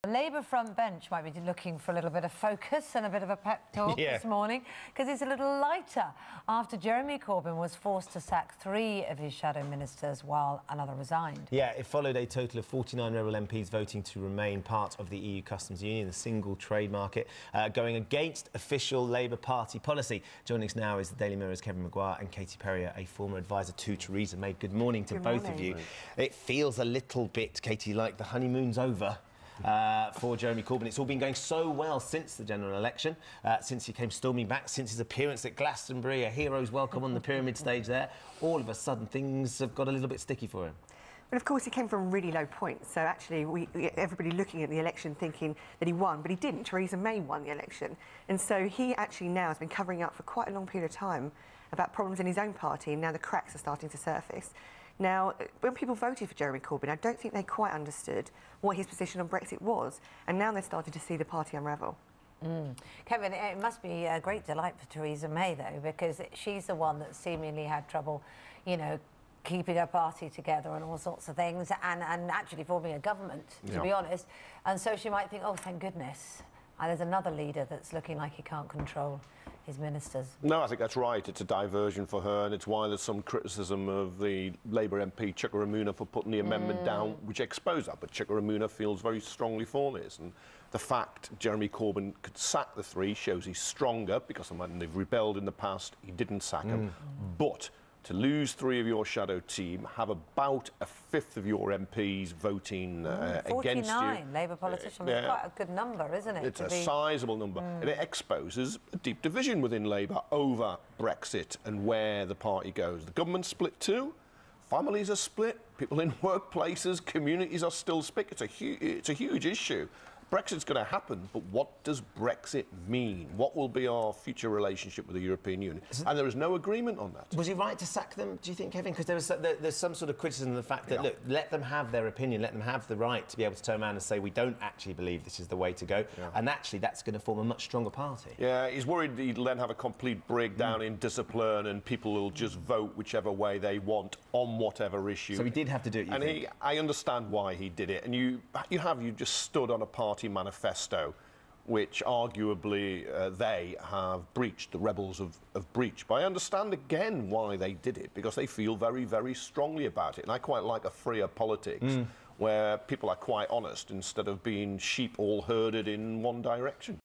The Labour front bench might be looking for a little bit of focus and a bit of a pep talk this morning, because it's a little lighter after Jeremy Corbyn was forced to sack 3 of his shadow ministers while another resigned. Yeah, it followed a total of 49 rebel MPs voting to remain part of the EU customs union, the single trade market, going against official Labour Party policy. Joining us now is the Daily Mirror's Kevin Maguire and Katie Perrier, a former advisor to Theresa May. Good morning to both of you. It feels a little bit, Katie, like the honeymoon's over. For Jeremy Corbyn. It's all been going so well since the general election, since he came storming back, since his appearance at Glastonbury, a hero's welcome on the pyramid stage there. All of a sudden, things have got a little bit sticky for him. But of course, he came from a really low point. So actually, everybody looking at the election thinking that he won, but he didn't. Theresa May won the election. And so he actually now has been covering up for quite a long period of time about problems in his own party, and now the cracks are starting to surface. Now, when people voted for Jeremy Corbyn, I don't think they quite understood what his position on Brexit was, and now they're starting to see the party unravel. Kevin, it must be a great delight for Theresa May, though, because she's the one that seemingly had trouble, you know, keeping her party together and all sorts of things, and actually forming a government, to be honest. And so she might think, oh, thank goodness, there's another leader that's looking like he can't control his ministers. No, I think that's right. It's a diversion for her, and it's why there's some criticism of the Labour MP, Chuka for putting the amendment down, which exposed that. But Chuka feels very strongly for this. And the fact Jeremy Corbyn could sack the 3 shows he's stronger, because when they've rebelled in the past, he didn't sack them. But to lose 3 of your shadow team, have about a 5th of your MPs voting against you. 49 Labour politicians, it's quite a good number, isn't it? It's a sizable number. And it exposes a deep division within Labour over Brexit and where the party goes. The government's split too. Families are split. People in workplaces, communities are still split. It's a huge issue. Brexit's going to happen, but what does Brexit mean? What will be our future relationship with the European Union? And there is no agreement on that. Was he right to sack them, do you think, Kevin? Because there's some sort of criticism of the fact that, look, let them have their opinion, let them have the right to be able to turn around and say, we don't actually believe this is the way to go. And actually, that's going to form a much stronger party. Yeah, he's worried he'll then have a complete breakdown in discipline and people will just vote whichever way they want on whatever issue. So he did have to do it, you think? I understand why he did it. And you just stood on a party manifesto which arguably they have breached, the rebels have breached. But I understand again why they did it, because they feel very, very strongly about it. And I quite like a freer politics where people are quite honest instead of being sheep all herded in one direction.